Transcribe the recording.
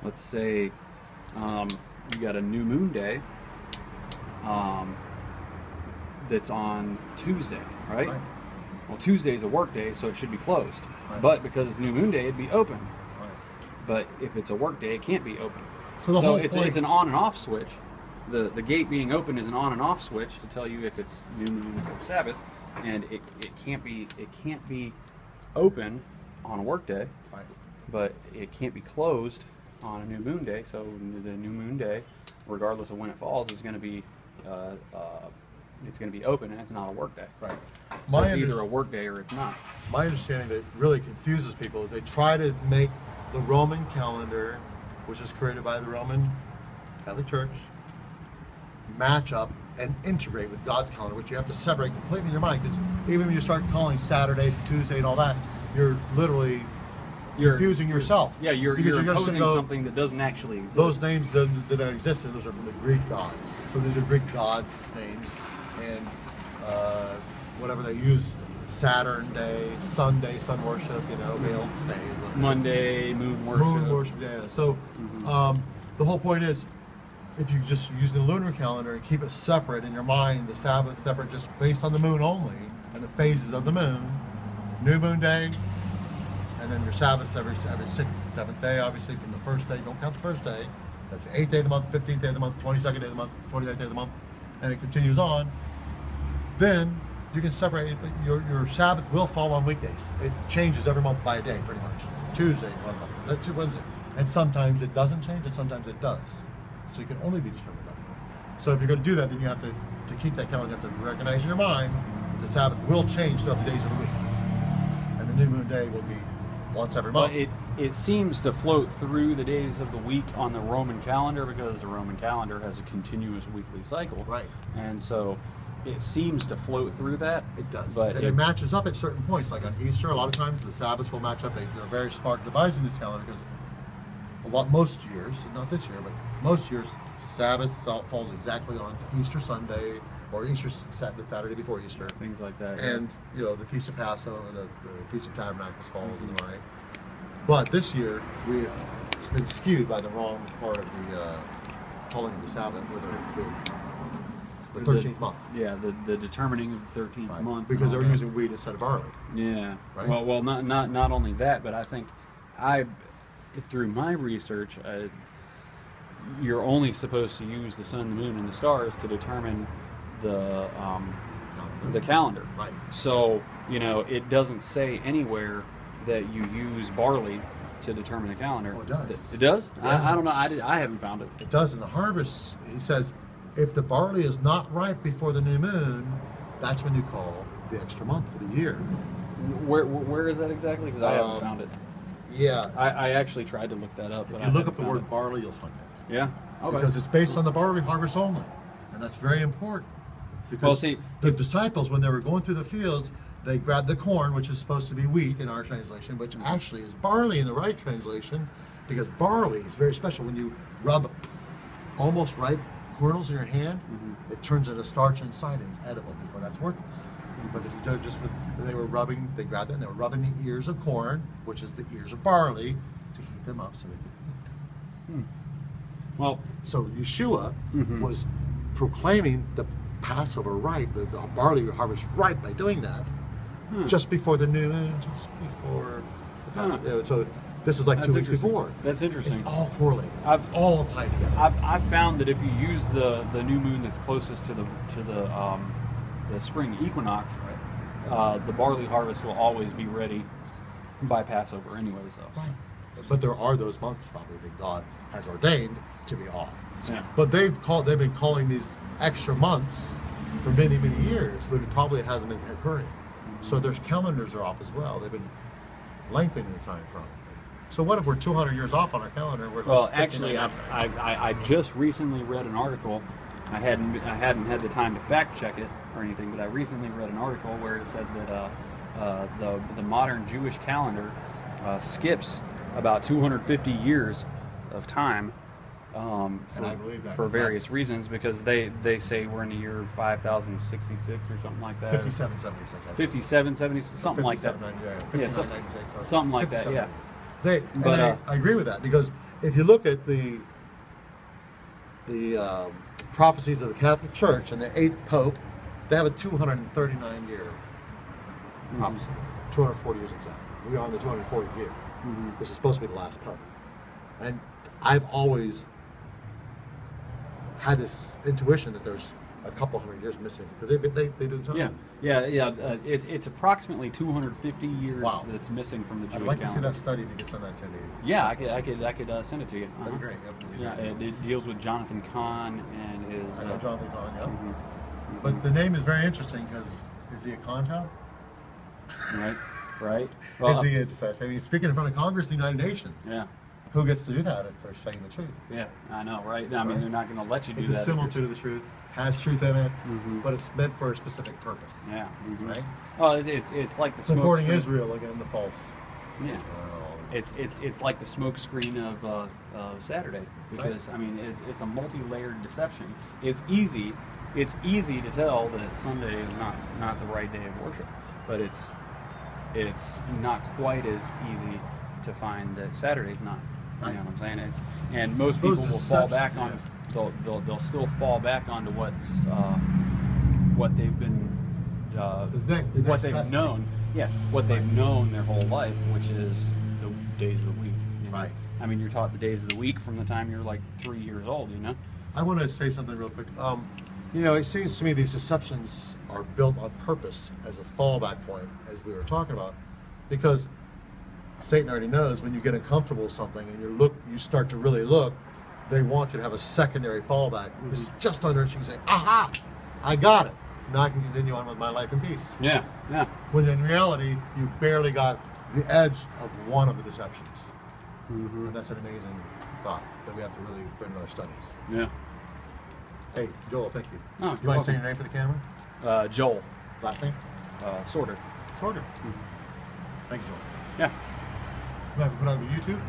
let's say you got a new moon day that's on Tuesday, right? Well, Tuesday's a work day, so it should be closed. Right. But because it's new moon day, it'd be open. Right. But if it's a work day, it can't be open. So the whole it's point- it's an on and off switch. The gate being open is an on and off switch to tell you if it's new moon or Sabbath, and it can't be open on a work day, Right. but it can't be closed on a new moon day. So the new moon day, regardless of when it falls, is going to be it's going to be open, and it's not a work day. Right. So it's either a work day or it's not. My understanding that really confuses people is they try to make the Roman calendar, which is created by the Roman Catholic Church, match up and integrate with God's calendar, which you have to separate completely in your mind. Because even when you start calling Saturdays, Tuesday, and all that, you're literally confusing yourself. Yeah, you're Because just imposing gonna go, something that doesn't actually exist. those names that don't exist, and those are from the Greek gods. So these are Greek gods' names, and whatever they use, Saturn Day, Sunday, sun worship, Veiled Day, Monday, moon worship. moon worship. Yeah. So the whole point is, if you just use the lunar calendar and keep it separate in your mind, the Sabbath separate just based on the moon only and the phases of the moon, new moon day, and then your Sabbaths every 6th, 7th day, obviously from the first day. Don't count the first day. That's the 8th day of the month, 15th day of the month, 22nd day of the month, 29th day of the month, and it continues on. Then you can separate it, but your Sabbath will fall on weekdays. It changes every month by a day, pretty much. Tuesday, one month, that's Wednesday. And sometimes it doesn't change, and sometimes it does. So you can only be determined by the moon. So if you're going to do that, then you have to keep that calendar, you have to recognize in your mind the Sabbath will change throughout the days of the week. And the new moon day will be once every month. But it seems to float through the days of the week on the Roman calendar because the Roman calendar has a continuous weekly cycle. Right. And so it seems to float through that. It does. But And it matches up at certain points. Like on Easter, a lot of times the Sabbaths will match up. They're very smart devising this calendar because most years, not this year, but most years, Sabbath falls exactly on Easter Sunday or Easter the Saturday before Easter. things like that. And the Feast of Passover, the Feast of Tabernacles falls in the right. But this year it's been skewed by the wrong part of the calling of the Sabbath, or the 13th month. Yeah, the determining of the 13th Right. month. Because they're using wheat instead of barley. Yeah. Right? Well, not only that, but I think through my research, you're only supposed to use the sun, the moon, and the stars to determine the calendar. Right. So it doesn't say anywhere that you use barley to determine the calendar. Oh, it does. It does? Yeah. I don't know. I haven't found it. It does in the harvest. He says, if the barley is not ripe before the new moon, that's when you call the extra month for the year. Where is that exactly? Because I haven't found it. Yeah. I actually tried to look that up. If but you I look haven't up the found word it. barley, you'll find it. Yeah. Okay. Because it's based on the barley harvest only. And that's very important. Because Well, see, the disciples, when they were going through the fields, they grabbed the corn, which is supposed to be wheat in our translation, which actually is barley in the right translation, because barley is very special. When you rub almost ripe kernels in your hand, it turns into starch inside and it's edible. Before that's worthless. But if you do it just with, they grabbed it and they were rubbing the ears of corn, which is the ears of barley, to heat them up so they could eat. well, So Yeshua was proclaiming the Passover ripe, the barley harvest ripe by doing that, just before the new moon, just before the Passover. So this is like That's 2 weeks interesting. before. That's interesting. It's all correlated. I've- It's all tied together. I've found that if you use the new moon that's closest to the spring equinox, the barley harvest will always be ready by Passover, anyways. Though. But there are those months probably that God has ordained to be off. Yeah. But they've been calling these extra months for many, many years, but it probably hasn't been occurring. So their calendars are off as well. They've been lengthening the time probably. So what if we're 200 years off on our calendar? We're Well, like actually, 59. I just recently read an article. I hadn't had the time to fact check it or anything, but I recently read an article where it said that the modern Jewish calendar skips about 250 years of time And I believe that, for 'cause various that's- reasons, because they say we're in the year 5066 or something like that. 5776. 57, 70, something like that. 57, Yeah, 59, 96, something like that, 57. yeah. But But, I agree with that, because if you look at the prophecies of the Catholic Church and the 8th Pope, they have a 239-year prophecy. 240 years exactly. We are in the 240th year. This is supposed to be the last Pope. And I've always had this intuition that there's a couple hundred years missing because they do the time. Yeah. It's approximately 250 years Wow. that's missing from the Jewish I'd like to see calendar. that study if you could send that to me. Yeah, I could send it to you. That'd be great. Yeah, it deals with Jonathan Kahn and his. I know Jonathan Kahn, yeah. Mhm. But the name is very interesting because is he a con job? Right. Is he a deception? I mean, he's speaking in front of Congress, the United Nations. Yeah. Who gets to do that if they're saying the truth? Yeah, I know, right? I mean, Right. they're not going to let you do It's that. a if similitude of the truth, has truth in it, Mhm. but it's meant for a specific purpose. Yeah. Mhm. Right? Well, it's like the Supporting smoke screen. Israel again, the false. Yeah. It's like the smoke screen of Saturday because I mean it's a multi-layered deception. It's easy to tell that Sunday is not the right day of worship, but it's not quite as easy to find that Saturday's not. You know what I'm saying? And most people will fall back on. They'll still fall back onto what they've been The what next they've best known. Yeah, what they've known their whole life, which is the days of the week. You know? Right. I mean, you're taught the days of the week from the time you're like 3 years old. You know. I want to say something real quick. You know, it seems to me these deceptions are built on purpose as a fallback point, as we were talking about, because Satan already knows when you get uncomfortable with something and you start to really look, they want you to have a secondary fallback. This is just under it. You can say, "Aha, I got it. Now I can continue on with my life in peace." Yeah. Yeah. When in reality, you barely got the edge of one of the deceptions, and that's an amazing thought that we have to really bring to our studies. Yeah. Hey, Joel, thank you. Oh, You you're mind saying welcome. your name for the camera? Joel. Last name? Sorter. Sorter. Thank you, Joel. Yeah. You have to put it on YouTube?